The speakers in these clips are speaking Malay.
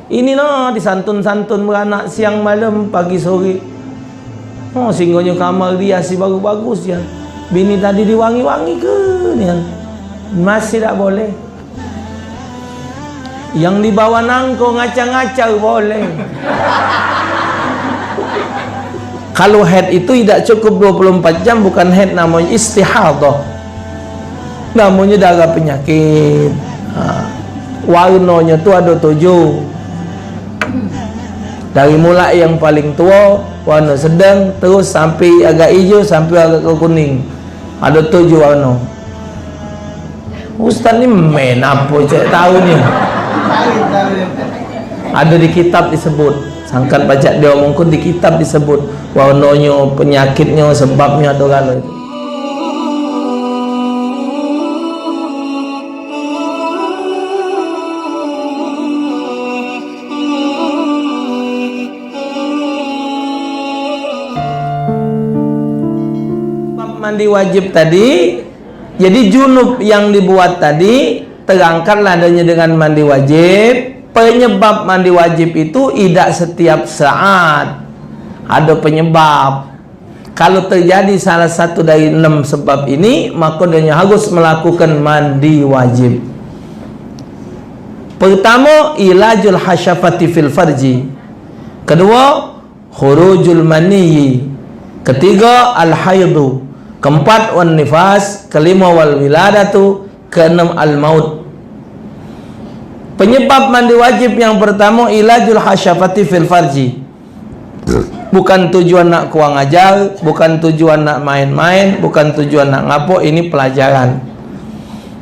Ini noh disantun-santun beranak siang malam pagi sore. Oh singgonya kamar dia si bagus-bagus ya. Bini tadi diwangi-wangi ke ni kan. Masih tak boleh. Yang dibawa nangko ngacang-ngacang boleh. Kalau haid itu tidak cukup 24 jam, bukan haid, namanya istihadhah. Namanya darah penyakit. Warnanya tu ada 7. Dari mulai yang paling tua, warna sedang, terus sampai agak hijau, sampai agak kuning. Ada 7 warna. Ustaz ni main apa cek tahu ni? Ada di kitab disebut. Sangkan pajak dia omongkan di kitab disebut warnanya, penyakitnya, sebabnya ada kalau itu. Mandi wajib tadi, jadi junub yang dibuat tadi terangkatlah adanya dengan mandi wajib. Penyebab mandi wajib itu tidak setiap saat, ada penyebab. Kalau terjadi salah satu dari 6 sebab ini, maka dia harus melakukan mandi wajib. Pertama, ilajul hasyafati fil farji. Kedua, khurujul maniyyi. Ketiga, al-haidu. Keempat, wan nifas. Kelima, wal wiladatu. Keenam, al-maut. Penyebab mandi wajib yang pertama, ilajul hasyafati fil farji. Bukan tujuan nak kurang ajar, bukan tujuan nak main-main, bukan tujuan nak ngapok. Ini pelajaran.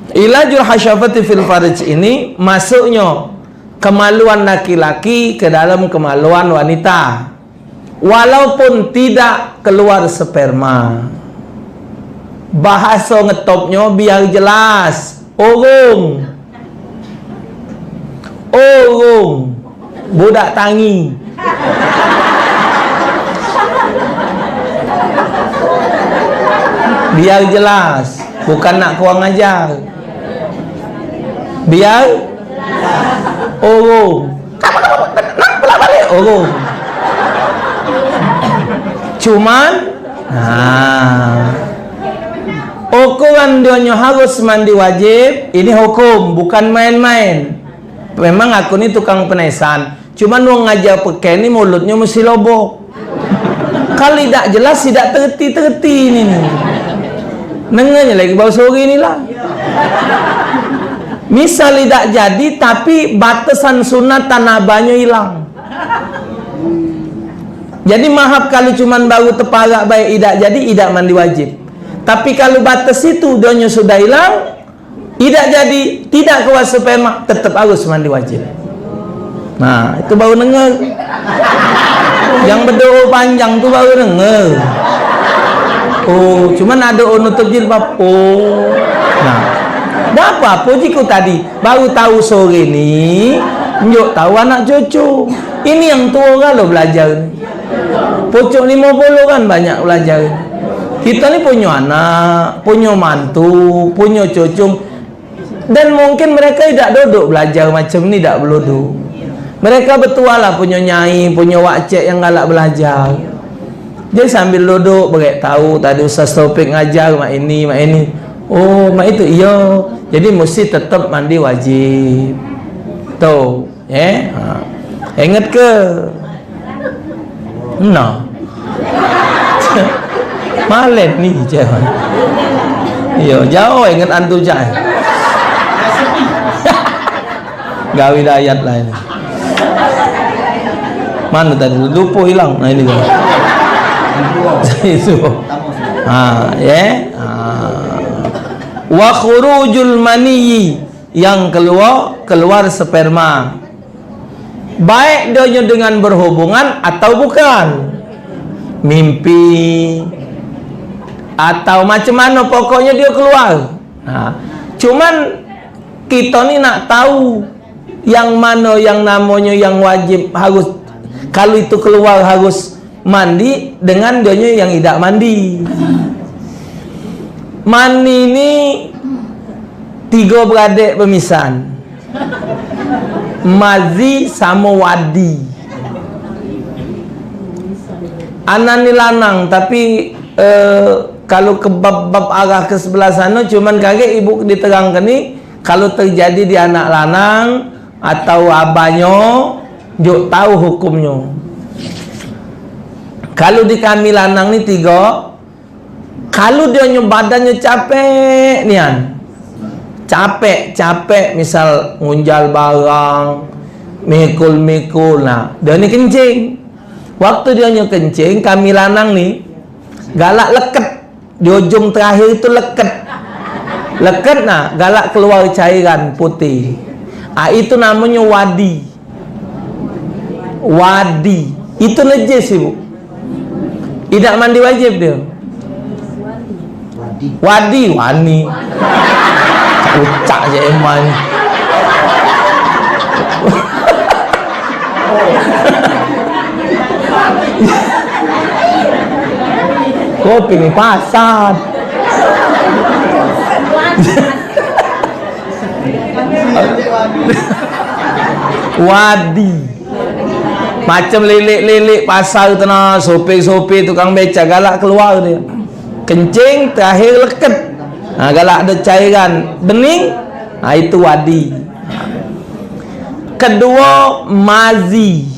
Ilajul hasyafati fil farji ini masuknya kemaluan laki-laki ke dalam kemaluan wanita, walaupun tidak keluar sperma. Bahasa ngetopnya biar jelas. Orong budak tangi. Biar jelas, bukan nak kurang ajar. Biar orong. Nak pula balik orong. Cuman ukuran dia harus mandi wajib. Ini hukum, bukan main-main. Memang aku ni tukang penesan, cuman mau ngajar pakai ni mulutnya mesti lobok. Kalau tidak jelas, tidak terti-terti ni. Nengarnya lagi bau sore ni lah. Misal tidak jadi, tapi batasan sunat tanah banyak hilang. Jadi maaf kalau cuman baru teparak baik tidak jadi, tidak mandi wajib. Tapi kalau batas itu doanya sudah hilang, tidak jadi, tidak keluar sperma, tetap harus mandi wajib. Nah, itu baru dengar. Yang berdoa panjang tu baru dengar. Oh, cuman ada orang nutup jilbab. Oh, nah, dah apa jika tadi baru tahu sore ni, nyok tahu anak cucu. Ini yang tua kalau belajar. Pucuk 50 kan banyak belajar. Kita ni punya anak, punya mantu, punya cucu. Dan mungkin mereka tidak duduk belajar macam ni, tak berludu. Mereka betul lah punya nyai, punya wakcek yang galak belajar. Jadi sambil duduk berek tahu tadi Ustaz Taufik ngajar mak ini, mak ini. Oh, mak itu iya. Jadi mesti tetap mandi wajib. Tuh, ingat ke? Nah. Malen ni cewek. Iya, jauh ingat antu cai. Gawi ayat lah ini. Mana tadi? Lupa hilang. Nah ini kan. Itu. Wa khurujul maniyyi, yang keluar sperma. Baik dia dengan berhubungan atau bukan. Mimpi atau macam mana, pokoknya dia keluar. Cuman kita ni nak tahu yang mana yang namanya yang wajib harus, kalau itu keluar harus mandi, dengan dia yang tidak mandi. Mandi ni 3 beradik pemisahan. mazi sama wadi. Anak ni lanang, tapi kalau ke bab arah ke sebelah sana, cuman kaget ibu diterangkan ni, kalau terjadi di anak lanang atau abahnya, juk tahu hukumnya. Kalau di kami lanang ni 3, kalau dia badannya capek nian, capek misal ngunjal barang, mikul, nah dia ni kencing. Waktu dia kencing, kami lanang ni galak leket di ujung terakhir itu leket, nah galak keluar cairan putih. Itu namanya wadi. Itu najis ibu. Tidak mandi wajib dia. Wani. Ucak je emang. Kopi ni pasar. Wadi. Macam lilik pasar tu nah, sopir tukang beca galak keluar dia. Kencing terakhir leket. Galak ada cairan bening, itu wadi. Kedua, mazi.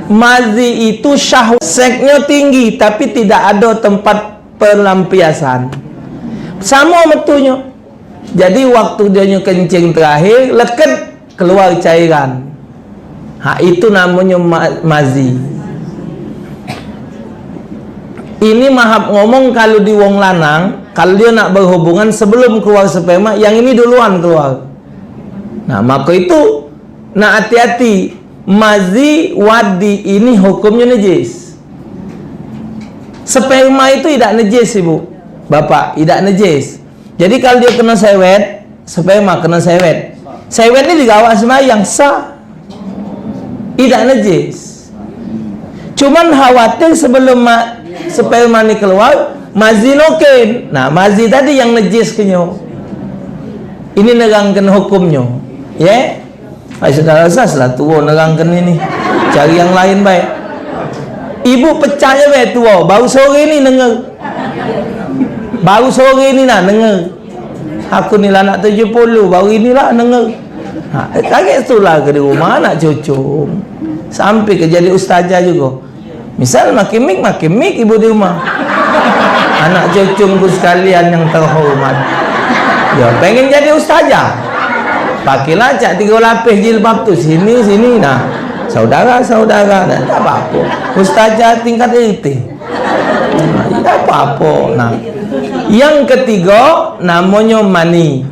Mazi itu syahwat, seksnya tinggi tapi tidak ada tempat pelampiasan. Sama metunya. Jadi waktu dia kencing terakhir leket keluar cairan. Itu namanya mazi. Ini mahap ngomong kalau di wong lanang, kalau dia nak berhubungan sebelum keluar sperma, yang ini duluan keluar. Nah, maka itu nak hati-hati. Mazi, wadi ini hukumnya najis. Sperma itu tidak najis ibu, bapak, tidak najis. Jadi kalau dia kena sewet, sperma kena sewet. Sewet ini digawak sembahyang sah, tidak najis. Cuman khawatir sebelum sperma ini keluar, mazi noken. Nah, mazi tadi yang najis kenyo. Ini nerangkan hukumnya, ya. Sudah asas lah tua nerangkan ini. Cari yang lain baik. Ibu percaya baik tua. Baru sore ni dengar. Baru sore ni nak dengar. Aku ni lah nak 70. Baru inilah dengar. Kaget tu lah ke di rumah nak cucu. Sampai ke jadi ustazah juga. Misal makin mik ibu di rumah. Anak cucuku sekalian yang terhormat. Ya pengen jadi ustazah. Pakailah cak 3 lapis jilbab tu sini nah. Saudara nah, tak apa-apa. Ustazah tingkat RT. Tak apa-apa. Nah. Yang ketiga namanya mani.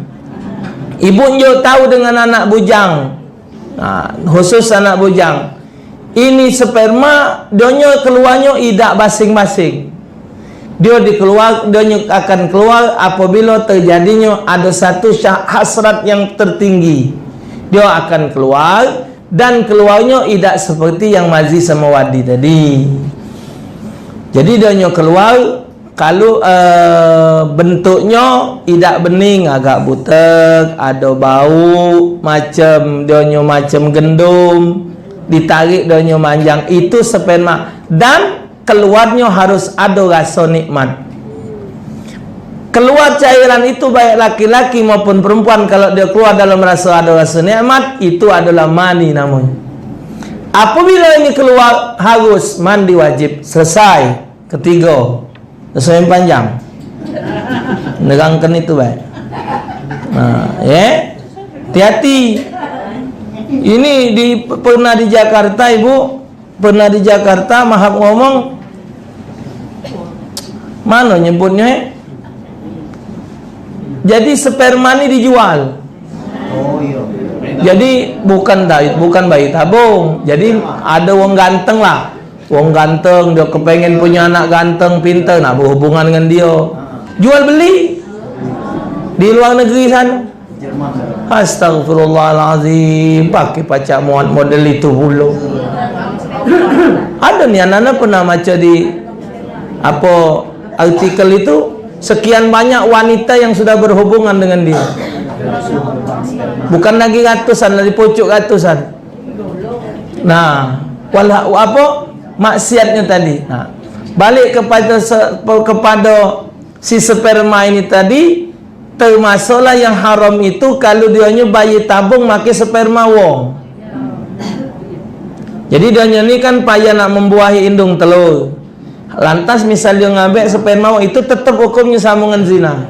Ibu nyo tahu dengan anak bujang. Nah, khusus anak bujang. Ini sperma donyo keluarnya idak masing-masing. Dia akan keluar apabila terjadinya ada satu hasrat yang tertinggi. Dia akan keluar dan keluarnya tidak seperti yang mazi sama wadi tadi. Jadi dia keluar kalau bentuknya tidak bening, agak butek, ada bau macam gendum, ditarik dia manjang, itu sperma. Dan keluarnya harus ada rasa nikmat. Keluar cairan itu baik laki-laki maupun perempuan, kalau dia keluar dalam ada rasa nikmat, itu adalah mani namanya. Apabila ini keluar harus mandi wajib. Selesai. Ketiga. Selesai yang panjang. Nerangkan itu baik. Ya. Hati-hati. Ini pernah di Jakarta ibu. Pernah di Jakarta mahap ngomong mana nyebutnya jadi sperma ini dijual. Jadi bukan bayi tabung. Jadi ada wong ganteng lah, wong ganteng dia kepengen punya anak ganteng pintar, nak berhubungan dengan dia, jual beli di luar negeri sana. Astagfirullahalazim, pakai pacak model itu pula. Ada nih anak-anak pernah baca di artikel itu, sekian banyak wanita yang sudah berhubungan dengan dia. Bukan lagi ratusan, dari pocok ratusan. Nah, apa maksiatnya tadi. Nah, balik kepada si sperma ini tadi, termasuklah yang haram itu kalau dianya bayi tabung pakai sperma wong. Jadi dianya ini kan payah nak membuahi indung telur. Lantas misal dia ngambil sperma wong itu tetap hukumnya sambungan zina.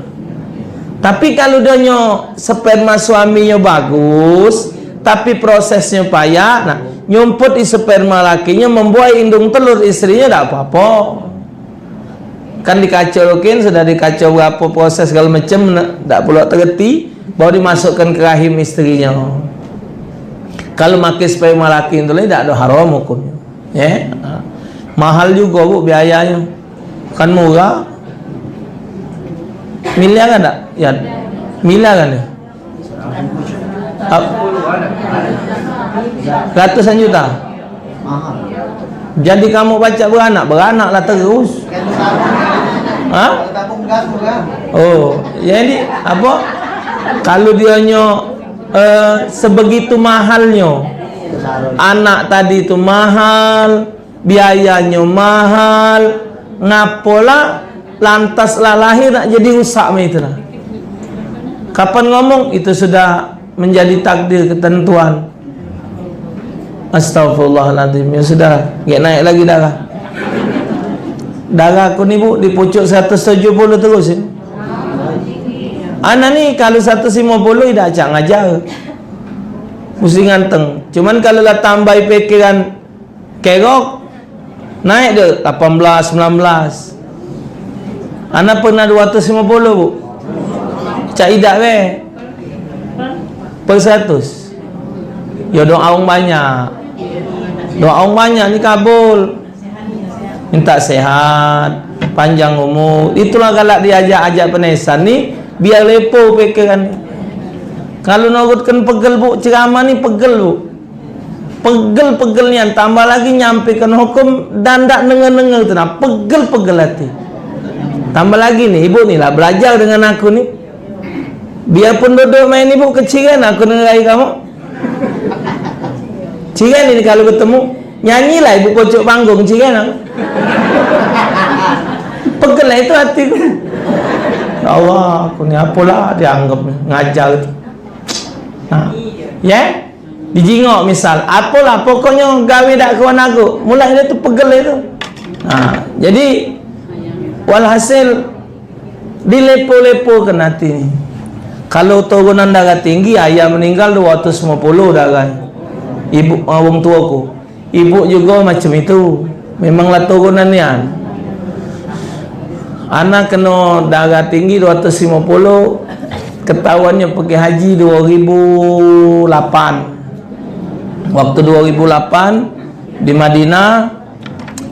Tapi kalau dianya sperma suaminya bagus, tapi prosesnya payah, nah nyumput di sperma lakinya membuahi indung telur istrinya tidak apa-apa. Kan dikacaukan, sudah dikacau apa proses segala macam, tak perlu tergerti, baru dimasukkan ke rahim istrinya. Kalau makai sperma laki itu tidak ada haram hukumnya. Ya, mahal juga bu biayanya, kan murah. Miliar kan tak? Ya, miliar kan ya? Ratusan juta. Jadi kamu baca beranaklah terus. Hah? Oh, jadi apa? Kalau dianya sebegitu mahalnya, anak tadi itu mahal, biayanya mahal, ngapola lantas lah lahir nak jadi rusak itu lah. Kapan ngomong itu sudah menjadi takdir ketentuan. Astagfirullahaladzim. Ya sudah, nggak naik lagi darah. Darah aku ni bu di pucuk 170 terus ya. Anak ni kalau 150 tidak acak ngajar, mesti nganteng. Cuman kalau lah tambah pikiran kerok, naik deh 18, 19. Anak pernah 250 bu, cak idak weh per 100. Ya doa banyak, doa banyak ni kabul. Minta sehat, panjang umur. Itulah kalau diajak-ajak penesan ni biar lepo pikiran. Kalau nurutkan pegel bu, ceramah ni pegel bu, pegel-pegelnya tambah lagi nyampaikan hukum dan tak dengar-dengar tu nah, pegel-pegel hati. Tambah lagi nih ibu ni lah belajar dengan aku ni. Biarpun duduk main ibu kecilan aku dengerai kamu. Ciran ini kalau ketemu nyanyilah ibu pojok panggung ciran aku. Pegel lah itu hatiku. Ya Allah, aku ni apalah dianggap ngajar itu. Nah, ya, dijingok misal, apalah pokoknya gawe dak kawan aku. Mulai dia tu pegel itu. Nah, jadi walhasil dilepo-lepokan hati ni. Kalau turunan darah tinggi, ayah meninggal 250 darah. Ibu orang tuaku, ibu juga macam itu. Memanglah turunan ni an. Anak kena darah tinggi 250, ketahuannya pergi haji 2008. Waktu 2008 di Madinah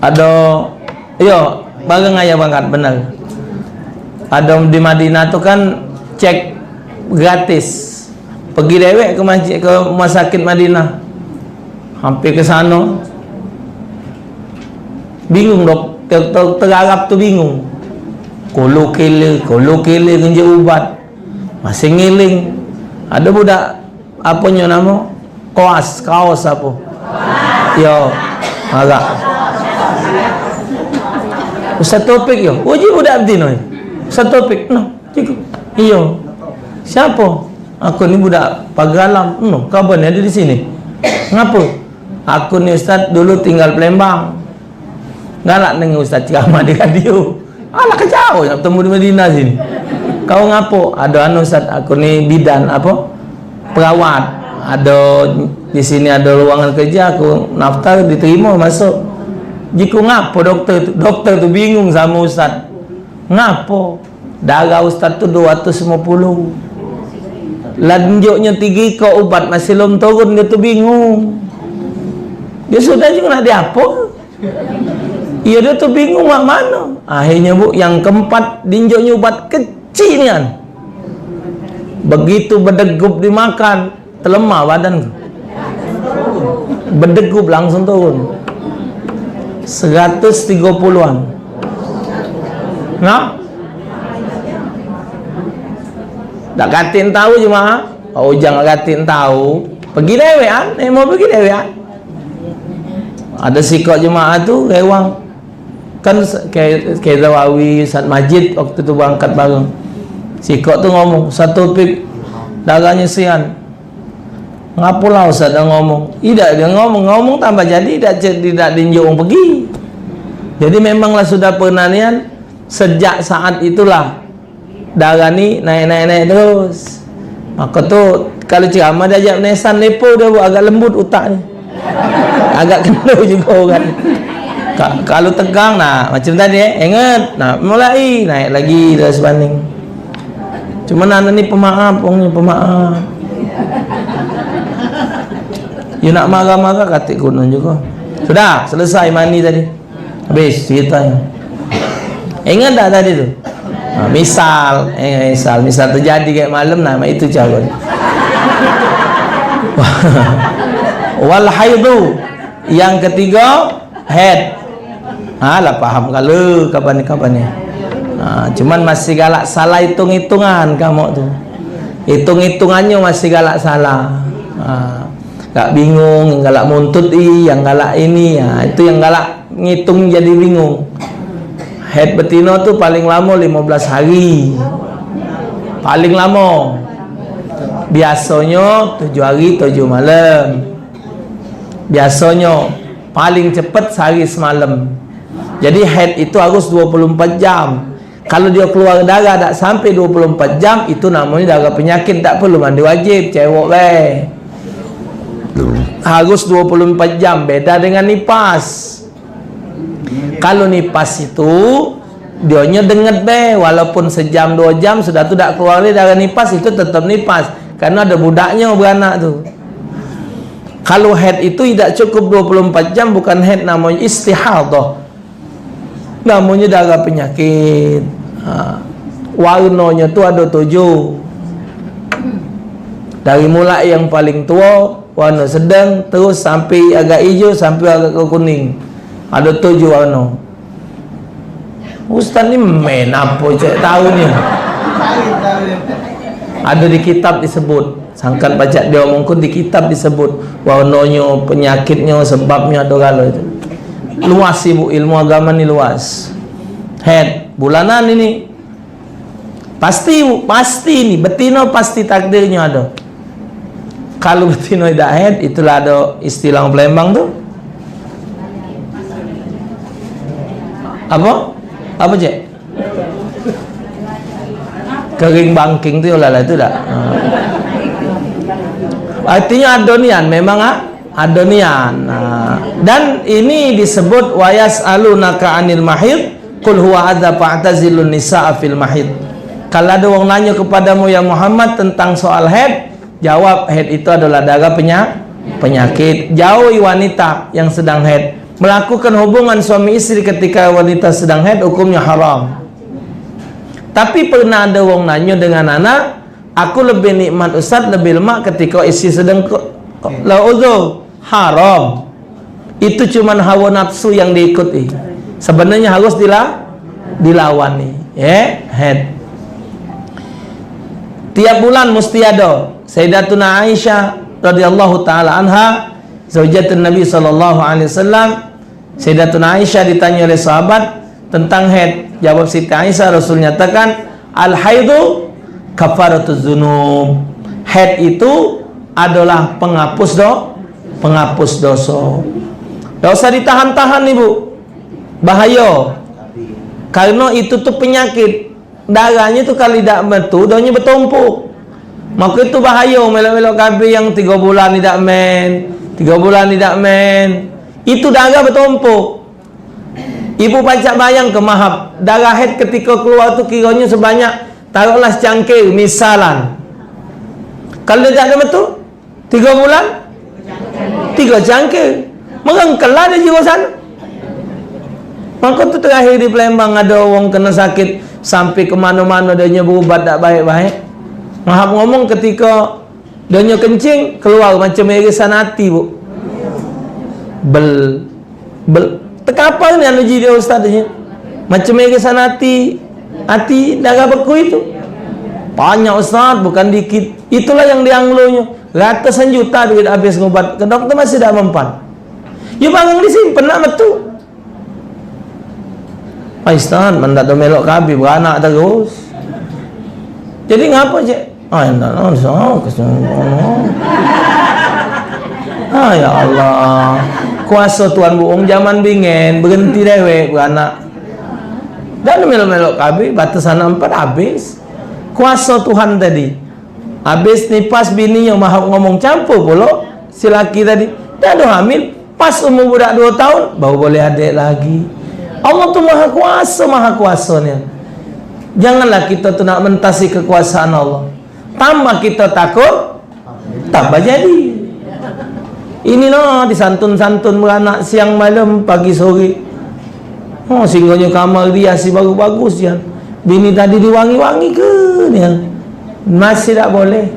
ada, yo bareng ayah banget benar. Ada di Madinah tu kan cek gratis. Pergi dewek ke masjid, ke rumah sakit Madinah. Hampir ke sana. Bingung dokter terarap tu bingung. Kolo kele kerja ubat. Masih ngiling. Ada budak apanya nama? Kaos apa? Yo, agak. Ustaz Topik yo. Uji budak betina. Ustaz Topik, no. Cikgu. Iyo. Siapa? Aku ni budak Pagalam. No, kapan ada di sini? Ngapa? Aku ni Ustaz dulu tinggal Palembang. Galak dengan Ustaz ceramah di radio. Alah kejauh nak bertemu di Madinah sini. Kau ngapo? Ada anu Ustaz, aku ni bidan apa? Perawat. Ada di sini ada ruangan kerja, aku daftar diterima masuk. Jika ngapo dokter tu bingung sama Ustaz. Ngapo? Darah Ustaz tu 250. Lanjutnya 3 ke ubat masih belum turun, dia tu bingung. Dia sudah juga nak diapa? Ya dia tu bingung mak mana. Akhirnya bu, yang keempat dinjoknya ubat kecil ni kan. Begitu berdegup dimakan, terlemah badan. Berdegup langsung turun. 130-an. Nah, tak katin tahu cuma. Oh jangan katin tahu. Pergi dewean, mau pergi dewean. Ada sikok jemaah tu rewang. Kan kayak Zawawi, Ustaz Majid waktu tu berangkat bareng. Sikok tu ngomong, satu pik darahnya sian. Ngapalah Ustaz dah ngomong? Tidak, dia ngomong tambah jadi tidak diinjak orang pergi. Jadi memanglah sudah penanian sejak saat itulah darah ni naik terus. Maka tu kalau ceramah dia ajak nesan lepo dia buat agak lembut otak ni. Agak kena juga orang. Kalau tegang macam tadi ingat mulai naik lagi dah sebanding. Cuma anak ni pemaaf, orangnya pemaaf. You nak marah-marah katik gunung juga. Sudah selesai mani tadi. Habis ceritanya. Ingat tak tadi tu? Misal terjadi kayak malam itu cara. Wal haidu. Yang ketiga head. Lah paham kalau kapan ni. Cuman masih galak salah hitung-hitungan kamu tu. Hitung-hitungannya masih galak salah. Gak bingung, yang galak muntut yang galak ini, itu yang galak ngitung jadi bingung. Head betina tu paling lama 15 hari. Paling lama. Biasanya 7 hari 7 malam. Biasanya paling cepat sehari semalam. Jadi head itu harus 24 jam. Kalau dia keluar darah tak sampai 24 jam, itu namanya darah penyakit, tak perlu mandi wajib, cewek harus 24 jam. Beda dengan nipas. Kalau nipas itu dionya denget walaupun sejam 2 jam sudah tu tak keluar darah nipas, itu tetap nipas karena ada budaknya beranak tu. Kalau head itu tidak cukup 24 jam, bukan head, namanya istihadah, namanya darah penyakit. Warnanya tu ada 7. Dari mulai yang paling tua, warna sedang, terus sampai agak hijau, sampai agak kuning. Ada 7 warna. Ustaz ni main apa cek tahu ni? Ada di kitab disebut. Sangkan baca dia omongkan di kitab disebut warnanya, penyakitnya, sebabnya ada kalau itu. Luas ibu, ilmu agama ni luas. Head bulanan ini pasti ni betina pasti takdirnya ada. Kalau betina tidak head, itulah ada istilah Palembang tu apa cek? Kering bangking tu lah itu dah. Artinya adonian, memang adonian. Dan ini disebut wayas alunaka anil mahid qul huwa adza fa'tazilun nisaa fil mahid. Kalau ada orang nanya kepadamu ya Muhammad tentang soal head, jawab head itu adalah darah penyakit. Jauhi wanita yang sedang head. Melakukan hubungan suami istri ketika wanita sedang haid hukumnya haram. Tapi pernah ada orang nanya dengan anak, aku lebih nikmat Ustaz, lebih lemak ketika istri sedang lauzur. Haram. Itu cuman hawa nafsu yang diikuti. Sebenarnya harus dilawan nih. Haid. Tiap bulan mesti ada. Sayyidatuna Aisyah radhiyallahu taala anha, zaujatun Nabi sallallahu alaihi wasallam. Sayyidatuna Aisyah ditanya oleh sahabat tentang haid. Jawab Siti Aisyah, Rasul nyatakan al-haidu kafaratuz dzunub. Haid itu adalah penghapus dosa. Tidak usah ditahan-tahan ibu, bahaya. Karena itu tuh penyakit. Darahnya tuh kalau tidak betul, darahnya bertumpuk. Maka itu bahaya. Melok-melok kabeh yang 3 bulan tidak men, 3 bulan tidak men, itu darah bertumpuk. Ibu pacak bayang ke mahab, darah haid ketika keluar tu kiranya sebanyak, taruhlah secangkir misalan. Kalau dia tak ada betul 3 bulan 3 cangkir, merengkelah dia jiwa sana. Maka tu terakhir di Palembang ada orang kena sakit sampai ke mana-mana, dia berubat tak baik-baik. Mahab ngomong ketika dia kencing keluar macam irisan hati bu. Bel tekapal ni anuji dia ustaz dia. Macam irisan hati darah beku itu. Banyak ustaz, bukan dikit. Itulah yang dianglonya. Ratusan juta duit habis ngobat ke dokter masih tak mempan. Ya barang disimpan nak betul. Ustaz, mandat tu melok kabi beranak terus. Jadi ngapa cik? Endak langsung ya Allah. Kuasa Tuhan buong zaman bingen berhenti dewek beranak. Dan melok-melok kabi batasan 4 habis. Kuasa Tuhan tadi. Habis ni pas bininya maha ngomong campur pula si laki tadi. Dah hamil, pas umur budak 2 tahun baru boleh adik lagi. Allah tu maha kuasanya. Janganlah kita tu nak mentasi kekuasaan Allah. Tambah kita takut, tambah jadi. Ini noh disantun-santun beranak siang malam pagi sore. Oh singgahnya kamar dia si bagus-bagus ya. Bini tadi diwangi-wangi ke ya. Masih tak boleh.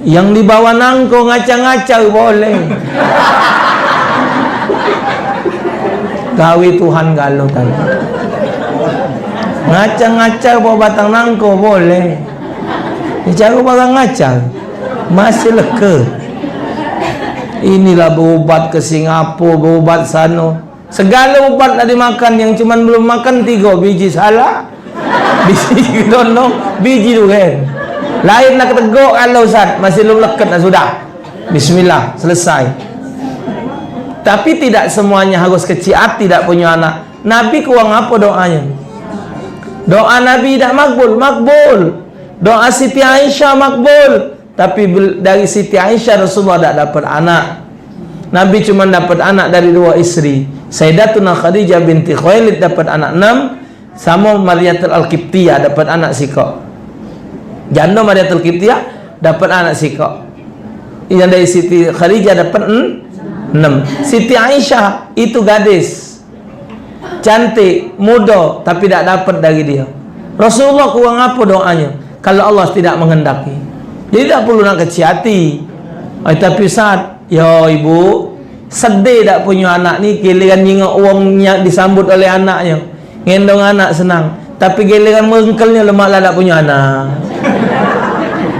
Yang dibawa nangko ngacang-ngacang boleh. Gawi Tuhan galau tadi. Ngacang-ngacang bawa batang nangko boleh. Cara barang ngacang masih leka. Inilah berobat ke Singapura, berobat sana. Segala ubat dah dimakan, yang cuman belum makan 3 biji salah. Biji tolong, biji tu kan. Lain nak keteguk kalau Ustaz, masih belum leket dah sudah. Bismillah, selesai. Tapi tidak semuanya harus kecil hati tidak punya anak. Nabi kurang apa doanya? Doa Nabi tidak makbul. Doa Siti Aisyah makbul. Tapi dari Siti Aisyah Rasulullah tak dapat anak. Nabi cuma dapat anak dari 2 isteri. Sayyidatuna Khadijah binti Khuwailid dapat anak 6. Sama Mariatul Al-Qibtiyah dapat anak sikok. Janda Mariatul Qibtiyah dapat anak sikok. Yang dari Siti Khadijah dapat 6. Siti Aisyah itu gadis, cantik, muda, tapi tak dapat dari dia. Rasulullah kurang apa doanya kalau Allah tidak menghendaki. Jadi tak perlu nak kecil hati. Tapi Ustaz, ya ibu, sedih tak punya anak ni. Giliran nyingok uangnya disambut oleh anaknya, ngendong anak senang, tapi giliran mengkelnya lemak lah tak punya anak.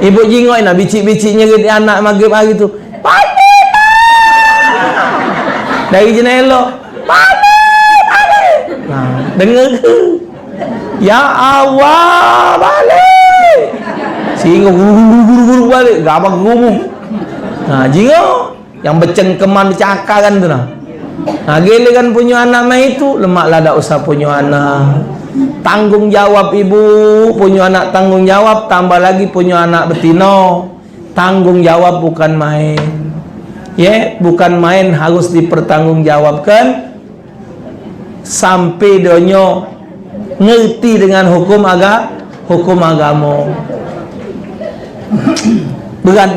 Ibu jingok nak bicik-biciknya ke anak maghrib hari tu, balik dari jenela, balik. Nah, dengar ke? Ya Allah, balik. Sehingga guru-guru balik, gabak ngomong. Nah, jingok yang bercengkeman bercakaran tu nah. Nah, giliran punya anak mai itu lemaklah tak usah punya anak. Tanggung jawab ibu punya anak, tanggung jawab, tambah lagi punya anak betina. Tanggung jawab bukan main. Ya, bukan main, harus dipertanggungjawabkan sampai donyo ngerti dengan hukum agama. Berat.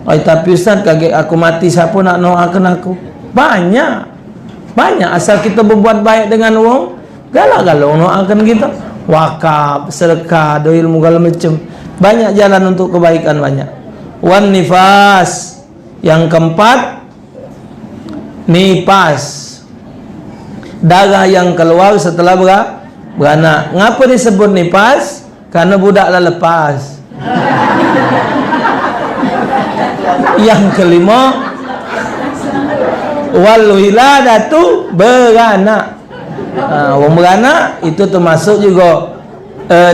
Tapi Ustaz kaget aku mati, siapa nak doakan aku? Banyak asal kita berbuat baik dengan wong, galak-galak doakan kita. Wakaf, sedekah, do ilmu segala macam. Banyak jalan untuk kebaikan banyak. Wan nifas. Yang keempat, nifas. Darah yang keluar setelah beranak. Ngapa disebut nifas? Karena budaklah lepas. Yang kelima, wal wiladatu, beranak. Orang beranak itu termasuk juga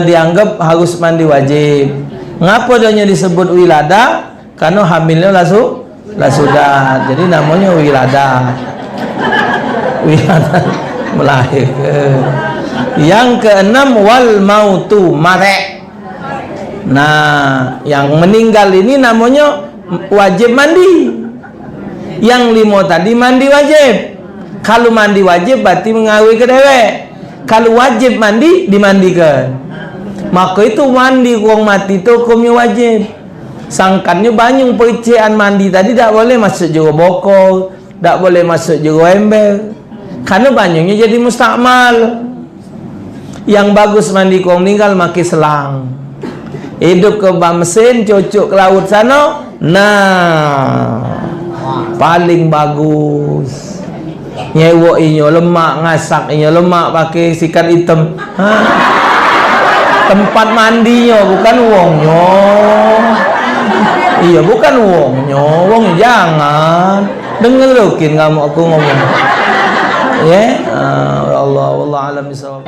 dianggap harus mandi wajib. Ngapa dia disebut wilada? Karena hamilnya lah sudah. Jadi namanya wilada. Wilada melahirkan. Yang keenam, wal mautu, mati. Nah, yang meninggal ini namanya wajib mandi. Yang 5 tadi mandi wajib. Kalau mandi wajib berarti mengawi ke dewek. Kalau wajib mandi, dimandikan. Maka itu mandi orang mati itu hukumnya wajib. Sangkannya banyak percikan mandi tadi tak boleh masuk juga bokol, tak boleh masuk juga ember. Karena banyaknya jadi mustakmal. Yang bagus mandi orang meninggal maki selang. Hidup ke bak mesin, cucuk ke laut sana. Nah, paling bagus. Nyewa inyo lemak, ngasak inyo lemak pakai sikat hitam. Tempat mandinya bukan uangnya. Iya, bukan wongnya. Wongnya jangan. Dengerin kamu aku ngomong. Ya, Allah alam bisawab.